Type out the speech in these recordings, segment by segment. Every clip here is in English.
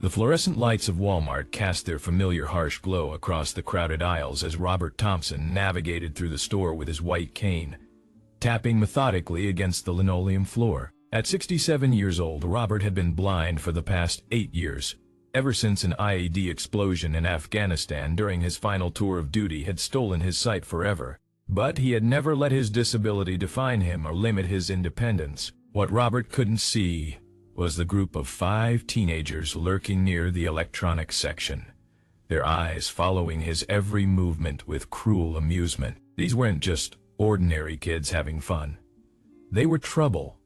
The fluorescent lights of Walmart cast their familiar harsh glow across the crowded aisles as Robert Thompson navigated through the store with his white cane, tapping methodically against the linoleum floor. At 67 years old, Robert had been blind for the past 8 years, ever since an IED explosion in Afghanistan during his final tour of duty had stolen his sight forever. But he had never let his disability define him or limit his independence. What Robert couldn't see was the group of 5 teenagers lurking near the electronics section, their eyes following his every movement with cruel amusement. These weren't just ordinary kids having fun. They were trouble,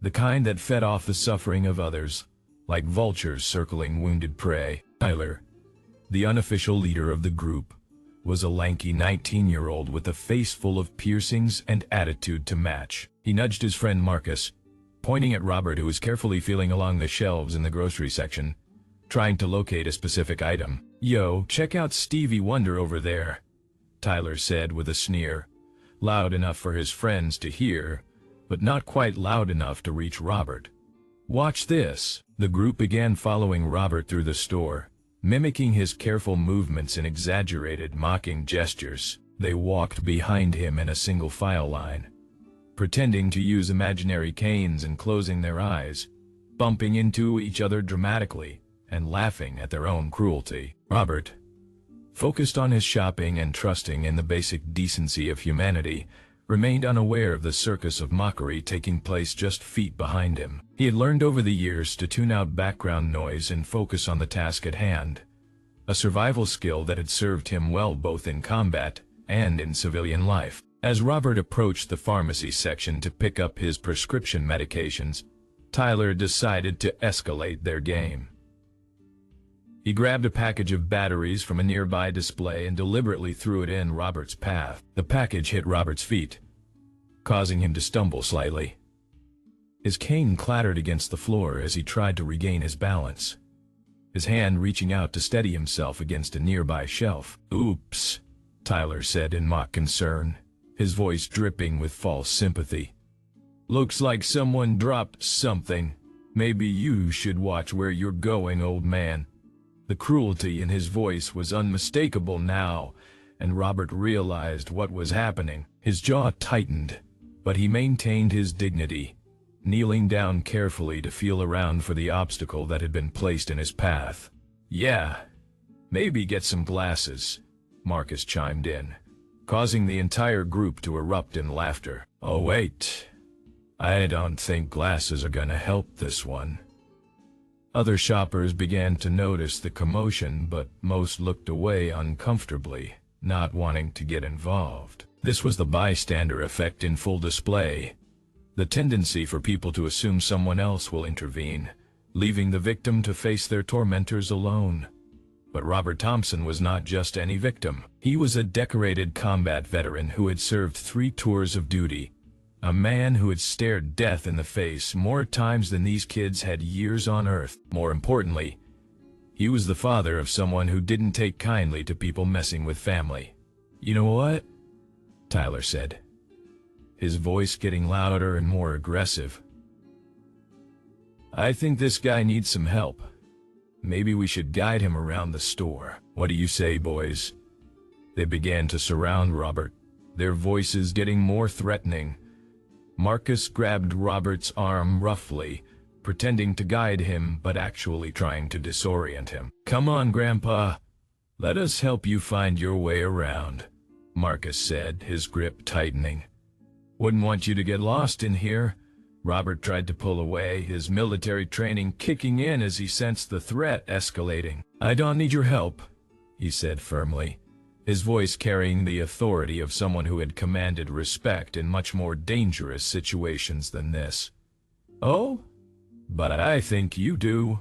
the kind that fed off the suffering of others, like vultures circling wounded prey. Tyler, the unofficial leader of the group, was a lanky 19-year-old with a face full of piercings and attitude to match. He nudged his friend Marcus, pointing at Robert, who was carefully feeling along the shelves in the grocery section, trying to locate a specific item. "Yo, check out Stevie Wonder over there," Tyler said with a sneer, loud enough for his friends to hear, but not quite loud enough to reach Robert. "Watch this." The group began following Robert through the store, mimicking his careful movements and exaggerated, mocking gestures. They walked behind him in a single file line, pretending to use imaginary canes and closing their eyes, bumping into each other dramatically and laughing at their own cruelty. Robert, focused on his shopping and trusting in the basic decency of humanity, remained unaware of the circus of mockery taking place just feet behind him. He had learned over the years to tune out background noise and focus on the task at hand, a survival skill that had served him well both in combat and in civilian life. As Robert approached the pharmacy section to pick up his prescription medications, Tyler decided to escalate their game. He grabbed a package of batteries from a nearby display and deliberately threw it in Robert's path. The package hit Robert's feet, causing him to stumble slightly. His cane clattered against the floor as he tried to regain his balance, his hand reaching out to steady himself against a nearby shelf. "Oops," Tyler said in mock concern, his voice dripping with false sympathy. "Looks like someone dropped something. Maybe you should watch where you're going, old man." The cruelty in his voice was unmistakable now, and Robert realized what was happening. His jaw tightened, but he maintained his dignity, kneeling down carefully to feel around for the obstacle that had been placed in his path. "Yeah, maybe get some glasses," Marcus chimed in, causing the entire group to erupt in laughter. "Oh wait, I don't think glasses are gonna help this one." Other shoppers began to notice the commotion, but most looked away uncomfortably, not wanting to get involved. This was the bystander effect in full display, the tendency for people to assume someone else will intervene, leaving the victim to face their tormentors alone. But Robert Thompson was not just any victim. He was a decorated combat veteran who had served 3 tours of duty, a man who had stared death in the face more times than these kids had years on Earth. More importantly, he was the father of someone who didn't take kindly to people messing with family. "You know what?" Tyler said, his voice getting louder and more aggressive. "I think this guy needs some help. Maybe we should guide him around the store. What do you say, boys?" They began to surround Robert, their voices getting more threatening. Marcus grabbed Robert's arm roughly, pretending to guide him but actually trying to disorient him. "Come on, Grandpa. Let us help you find your way around," Marcus said, his grip tightening. "Wouldn't want you to get lost in here." Robert tried to pull away, his military training kicking in as he sensed the threat escalating. "I don't need your help," he said firmly, his voice carrying the authority of someone who had commanded respect in much more dangerous situations than this. "Oh? But I think you do,"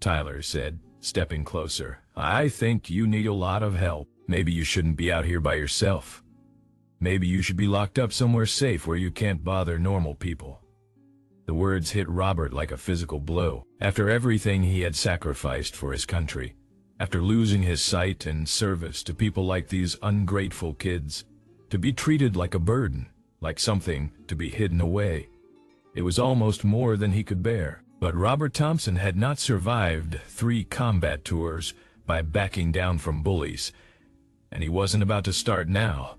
Tyler said, stepping closer. "I think you need a lot of help. Maybe you shouldn't be out here by yourself. Maybe you should be locked up somewhere safe where you can't bother normal people." The words hit Robert like a physical blow. After everything he had sacrificed for his country, after losing his sight in service to people like these ungrateful kids, to be treated like a burden, like something to be hidden away, it was almost more than he could bear. But Robert Thompson had not survived 3 combat tours by backing down from bullies, and he wasn't about to start now.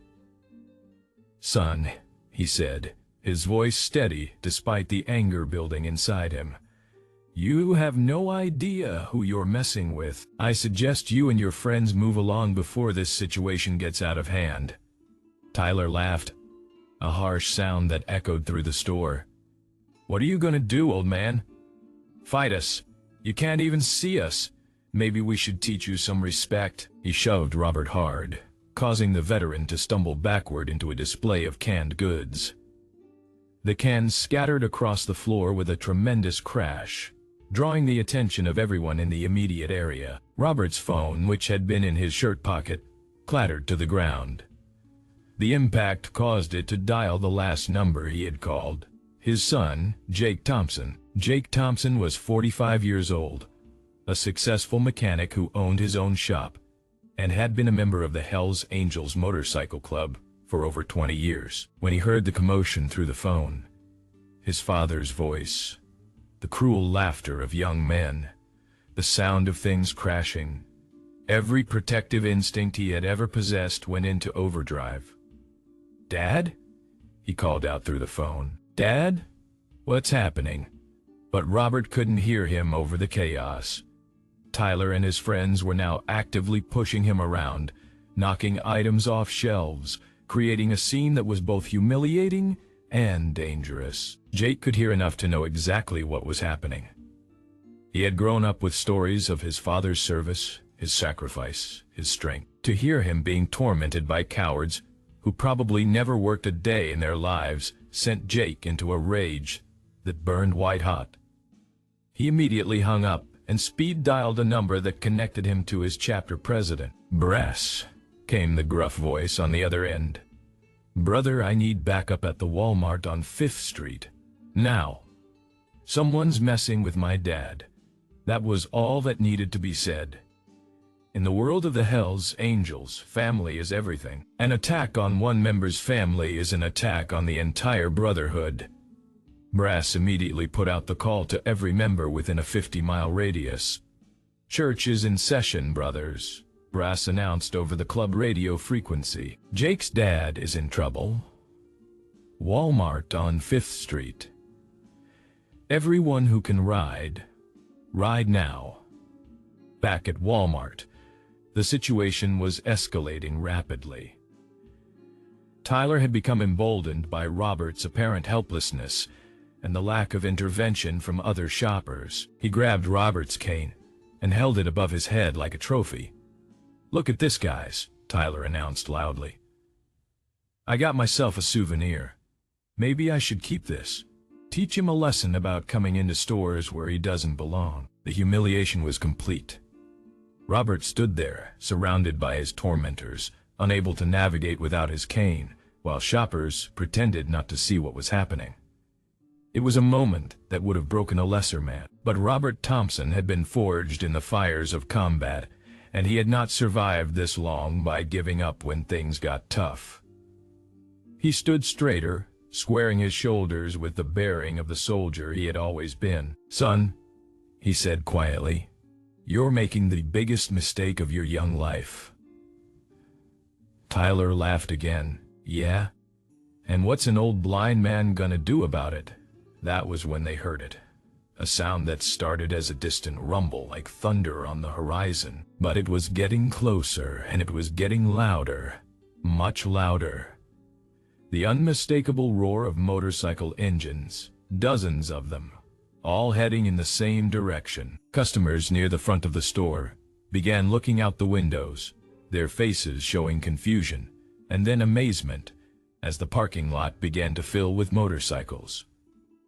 "Son," he said, his voice steady despite the anger building inside him, "you have no idea who you're messing with. I suggest you and your friends move along before this situation gets out of hand." Tyler laughed, a harsh sound that echoed through the store. "What are you gonna do, old man? Fight us? You can't even see us. Maybe we should teach you some respect." He shoved Robert hard, causing the veteran to stumble backward into a display of canned goods. The cans scattered across the floor with a tremendous crash, drawing the attention of everyone in the immediate area. Robert's phone, which had been in his shirt pocket, clattered to the ground. The impact caused it to dial the last number he had called. His son, Jake Thompson. Jake Thompson was 45 years old, a successful mechanic who owned his own shop, and had been a member of the Hells Angels motorcycle club for over 20 years. When he heard the commotion through the phone, his father's voice, the cruel laughter of young men, the sound of things crashing, every protective instinct he had ever possessed went into overdrive. "Dad?" he called out through the phone. "Dad? What's happening?" But Robert couldn't hear him over the chaos. Tyler and his friends were now actively pushing him around, knocking items off shelves, creating a scene that was both humiliating and dangerous. Jake could hear enough to know exactly what was happening. He had grown up with stories of his father's service, his sacrifice, his strength. To hear him being tormented by cowards who probably never worked a day in their lives sent Jake into a rage that burned white-hot. He immediately hung up and speed-dialed a number that connected him to his chapter president. "Brass," came the gruff voice on the other end. "Brother, I need backup at the Walmart on 5th Street. Now. Someone's messing with my dad." That was all that needed to be said. In the world of the Hells Angels, family is everything. An attack on one member's family is an attack on the entire brotherhood. Brass immediately put out the call to every member within a 50-mile radius. "Church is in session, brothers," Brass announced over the club radio frequency. "Jake's dad is in trouble. Walmart on 5th Street. Everyone who can ride, ride now." Back at Walmart, the situation was escalating rapidly. Tyler had become emboldened by Robert's apparent helplessness and the lack of intervention from other shoppers. He grabbed Robert's cane and held it above his head like a trophy. "Look at this, guys," Tyler announced loudly. "I got myself a souvenir. Maybe I should keep this. Teach him a lesson about coming into stores where he doesn't belong." The humiliation was complete. Robert stood there, surrounded by his tormentors, unable to navigate without his cane, while shoppers pretended not to see what was happening. It was a moment that would have broken a lesser man. But Robert Thompson had been forged in the fires of combat, and he had not survived this long by giving up when things got tough. He stood straighter, squaring his shoulders with the bearing of the soldier he had always been. "Son," he said quietly, "you're making the biggest mistake of your young life." Tyler laughed again. "Yeah? And what's an old blind man gonna do about it?" That was when they heard it. A sound that started as a distant rumble like thunder on the horizon. But it was getting closer, and it was getting louder, much louder. The unmistakable roar of motorcycle engines, dozens of them, all heading in the same direction. Customers near the front of the store began looking out the windows, their faces showing confusion and then amazement as the parking lot began to fill with motorcycles.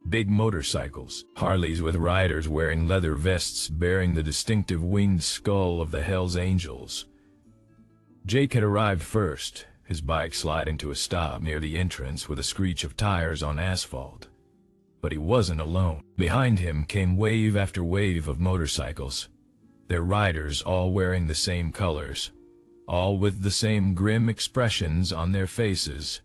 Big motorcycles, Harleys with riders wearing leather vests bearing the distinctive winged skull of the Hells Angels. Jake had arrived first, his bike sliding to a stop near the entrance with a screech of tires on asphalt. But he wasn't alone. Behind him came wave after wave of motorcycles, their riders all wearing the same colors, all with the same grim expressions on their faces.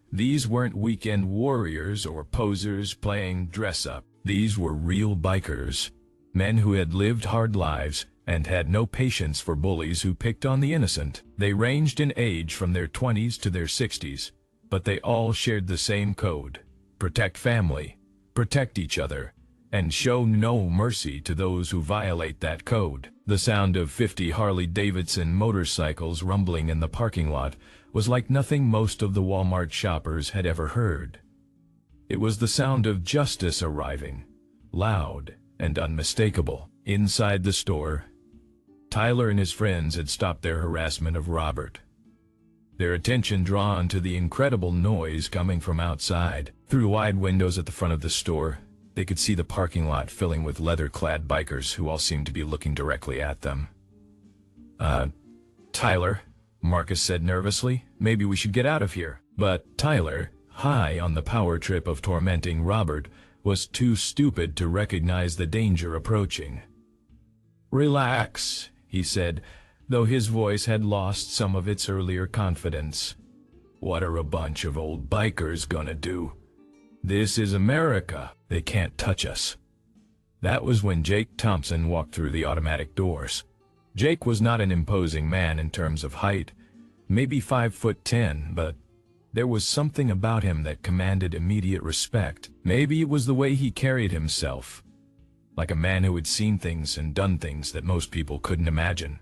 These weren't weekend warriors or posers playing dress-up. These were real bikers, men who had lived hard lives and had no patience for bullies who picked on the innocent. They ranged in age from their 20s to their 60s, but they all shared the same code: protect family, protect each other, and show no mercy to those who violate that code. The sound of 50 Harley-Davidson motorcycles rumbling in the parking lot was like nothing most of the Walmart shoppers had ever heard. It was the sound of justice arriving, loud and unmistakable. Inside the store, Tyler and his friends had stopped their harassment of Robert, their attention drawn to the incredible noise coming from outside. Through wide windows at the front of the store, they could see the parking lot filling with leather-clad bikers who all seemed to be looking directly at them. Tyler, Marcus said nervously, maybe we should get out of here. But Tyler, high on the power trip of tormenting Robert, was too stupid to recognize the danger approaching. "Relax," he said, though his voice had lost some of its earlier confidence. "What are a bunch of old bikers gonna do? This is America. They can't touch us." That was when Jake Thompson walked through the automatic doors. Jake was not an imposing man in terms of height, maybe 5'10", but there was something about him that commanded immediate respect. Maybe it was the way he carried himself, like a man who had seen things and done things that most people couldn't imagine.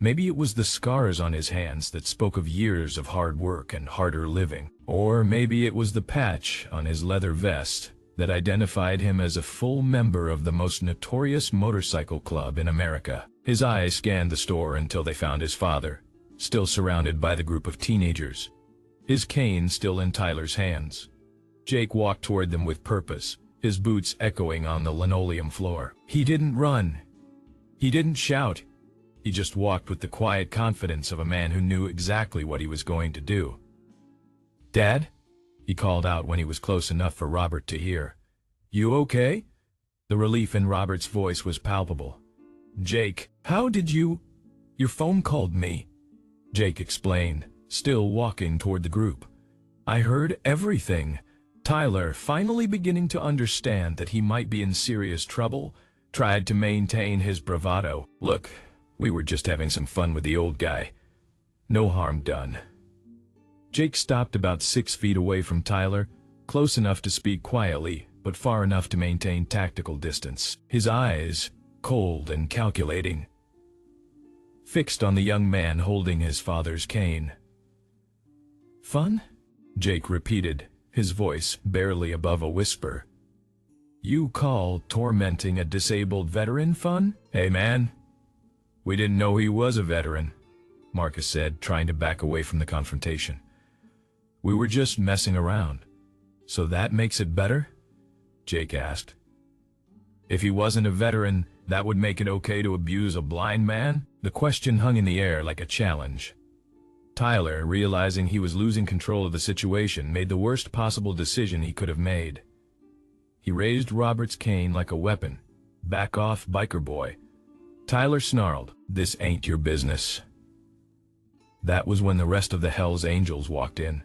Maybe it was the scars on his hands that spoke of years of hard work and harder living. Or maybe it was the patch on his leather vest that identified him as a full member of the most notorious motorcycle club in America. His eyes scanned the store until they found his father, still surrounded by the group of teenagers, his cane still in Tyler's hands. Jake walked toward them with purpose, his boots echoing on the linoleum floor. He didn't run. He didn't shout. He just walked with the quiet confidence of a man who knew exactly what he was going to do. "Dad?" he called out when he was close enough for Robert to hear. "You okay?" The relief in Robert's voice was palpable. "Jake, how did you—" "Your phone called me," Jake explained, still walking toward the group. "I heard everything." Tyler, finally beginning to understand that he might be in serious trouble, tried to maintain his bravado. "Look, we were just having some fun with the old guy. No harm done." Jake stopped about 6 feet away from Tyler, close enough to speak quietly, but far enough to maintain tactical distance. His eyes, cold and calculating, fixed on the young man holding his father's cane. "Fun?" Jake repeated, his voice barely above a whisper. "You call tormenting a disabled veteran fun? Hey man, we didn't know he was a veteran," Marcus said, trying to back away from the confrontation. "We were just messing around." "So that makes it better?" Jake asked. "If he wasn't a veteran, that would make it okay to abuse a blind man?" The question hung in the air like a challenge. Tyler, realizing he was losing control of the situation, made the worst possible decision he could have made. He raised Robert's cane like a weapon. "Back off, biker boy." Tyler snarled, "This ain't your business." That was when the rest of the Hell's Angels walked in.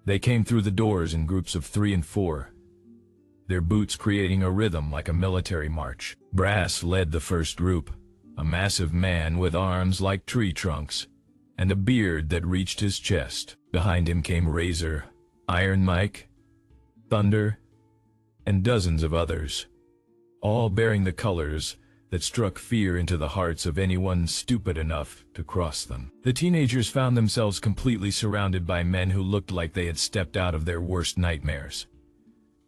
They came through the doors in groups of 3 and 4, their boots creating a rhythm like a military march. Brass led the first group, a massive man with arms like tree trunks and a beard that reached his chest. Behind him came Razor, Iron Mike, Thunder, and dozens of others, all bearing the colors that struck fear into the hearts of anyone stupid enough to cross them. The teenagers found themselves completely surrounded by men who looked like they had stepped out of their worst nightmares.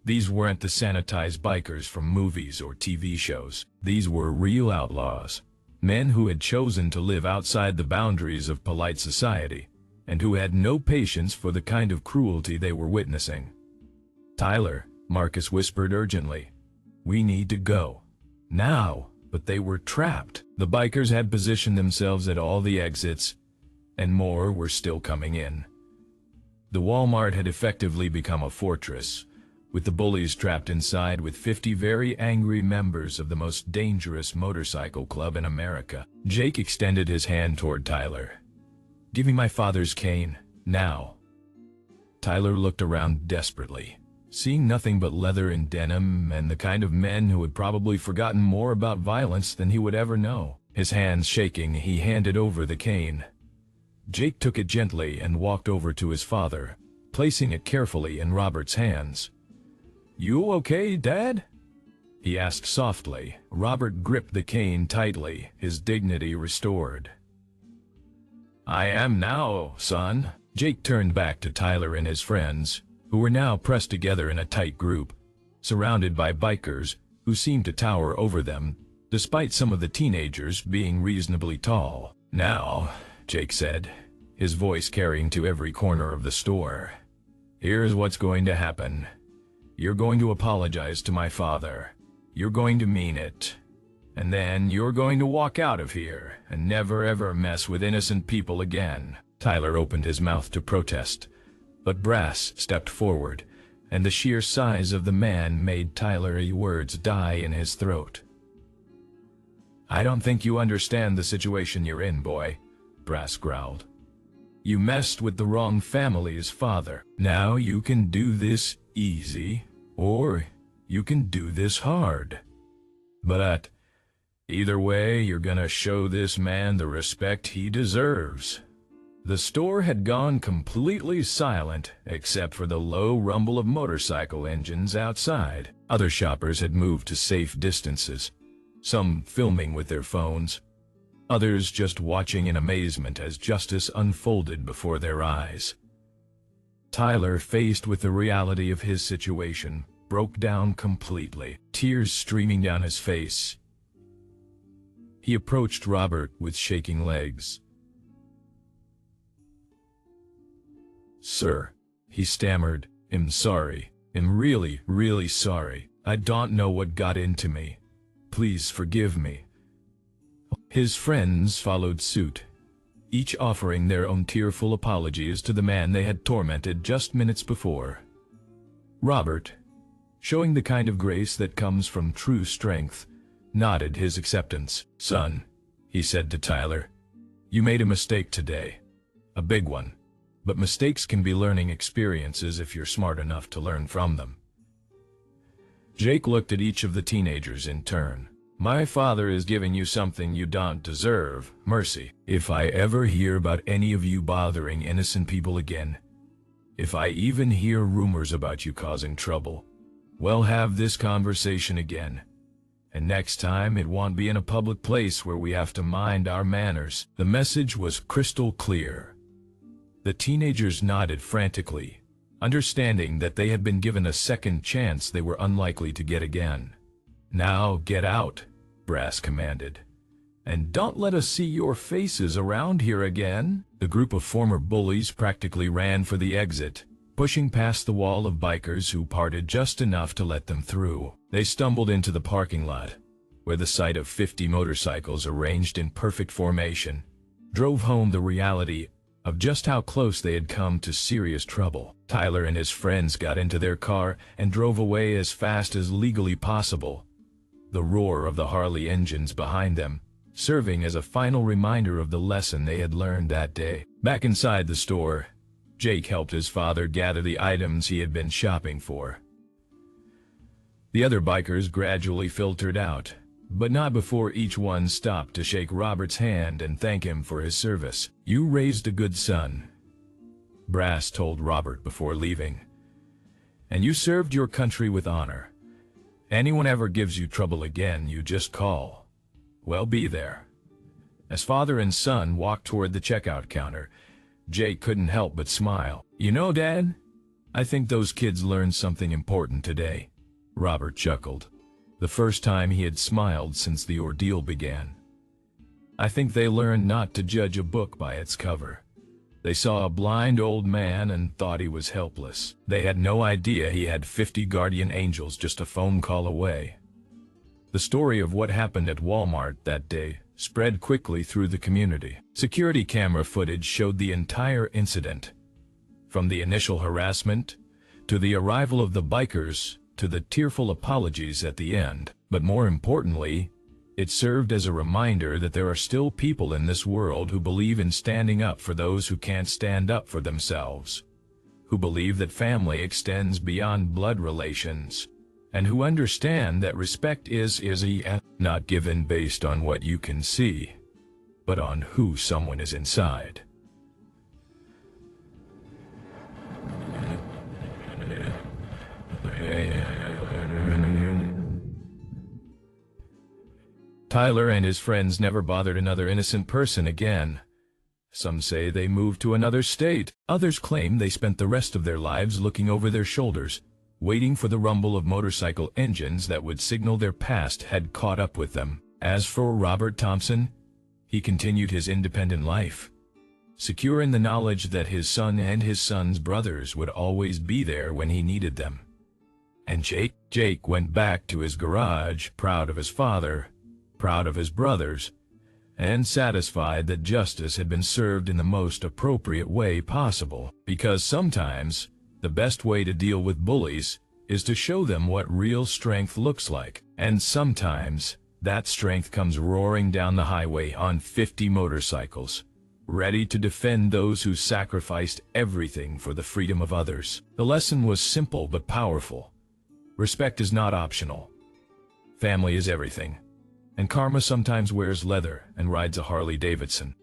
These weren't the sanitized bikers from movies or TV shows. These were real outlaws, men who had chosen to live outside the boundaries of polite society, and who had no patience for the kind of cruelty they were witnessing. "Tyler," Marcus whispered urgently, "we need to go. Now." But they were trapped. The bikers had positioned themselves at all the exits, and more were still coming in. The Walmart had effectively become a fortress, with the bullies trapped inside with 50 very angry members of the most dangerous motorcycle club in America. Jake extended his hand toward Tyler. "Give me my father's cane, now." Tyler looked around desperately, seeing nothing but leather and denim and the kind of men who had probably forgotten more about violence than he would ever know. His hands shaking, he handed over the cane. Jake took it gently and walked over to his father, placing it carefully in Robert's hands. "You okay, Dad?" he asked softly. Robert gripped the cane tightly, his dignity restored. "I am now, son." Jake turned back to Tyler and his friends, who were now pressed together in a tight group, surrounded by bikers who seemed to tower over them, despite some of the teenagers being reasonably tall. "Now," Jake said, his voice carrying to every corner of the store, "here's what's going to happen. You're going to apologize to my father. You're going to mean it. And then you're going to walk out of here and never ever mess with innocent people again." Tyler opened his mouth to protest, but Brass stepped forward, and the sheer size of the man made Tyler's words die in his throat. "I don't think you understand the situation you're in, boy," Brass growled. "You messed with the wrong family's father. Now you can do this easy, or you can do this hard. But either way, you're gonna show this man the respect he deserves." The store had gone completely silent, except for the low rumble of motorcycle engines outside. Other shoppers had moved to safe distances, some filming with their phones, others just watching in amazement as justice unfolded before their eyes. Tyler, faced with the reality of his situation, broke down completely, tears streaming down his face. He approached Robert with shaking legs. "Sir," he stammered, "I'm sorry. I'm really, really sorry. I don't know what got into me. Please forgive me." His friends followed suit, each offering their own tearful apologies to the man they had tormented just minutes before. Robert, showing the kind of grace that comes from true strength, nodded his acceptance. "Son," he said to Tyler, "you made a mistake today. A big one. But mistakes can be learning experiences if you're smart enough to learn from them." Jake looked at each of the teenagers in turn. "My father is giving you something you don't deserve, mercy. If I ever hear about any of you bothering innocent people again, if I even hear rumors about you causing trouble, we'll have this conversation again. And next time it won't be in a public place where we have to mind our manners." The message was crystal clear. The teenagers nodded frantically, understanding that they had been given a second chance they were unlikely to get again. "Now get out," Brass commanded. "And don't let us see your faces around here again." The group of former bullies practically ran for the exit, pushing past the wall of bikers who parted just enough to let them through. They stumbled into the parking lot, where the sight of 50 motorcycles arranged in perfect formation drove home the reality of just how close they had come to serious trouble. Tyler and his friends got into their car and drove away as fast as legally possible, the roar of the Harley engines behind them serving as a final reminder of the lesson they had learned that day. Back inside the store, Jake helped his father gather the items he had been shopping for. The other bikers gradually filtered out, but not before each one stopped to shake Robert's hand and thank him for his service. "You raised a good son," Brass told Robert before leaving, "and you served your country with honor. Anyone ever gives you trouble again, you just call. We'll be there." As father and son walked toward the checkout counter, Jake couldn't help but smile. "You know, Dad, I think those kids learned something important today," Robert chuckled. The first time he had smiled since the ordeal began. "I think they learned not to judge a book by its cover. They saw a blind old man and thought he was helpless. They had no idea he had 50 guardian angels just a phone call away." The story of what happened at Walmart that day spread quickly through the community. Security camera footage showed the entire incident, from the initial harassment to the arrival of the bikers to the tearful apologies at the end. But more importantly, it served as a reminder that there are still people in this world who believe in standing up for those who can't stand up for themselves, who believe that family extends beyond blood relations, and who understand that respect is not given based on what you can see, but on who someone is inside. Tyler and his friends never bothered another innocent person again. Some say they moved to another state. Others claim they spent the rest of their lives looking over their shoulders, waiting for the rumble of motorcycle engines that would signal their past had caught up with them. As for Robert Thompson, he continued his independent life, secure in the knowledge that his son and his son's brothers would always be there when he needed them. And Jake went back to his garage, proud of his father, proud of his brothers, and satisfied that justice had been served in the most appropriate way possible. Because sometimes, the best way to deal with bullies is to show them what real strength looks like. And sometimes, that strength comes roaring down the highway on 50 motorcycles, ready to defend those who sacrificed everything for the freedom of others. The lesson was simple but powerful. Respect is not optional. Family is everything. And karma sometimes wears leather and rides a Harley Davidson.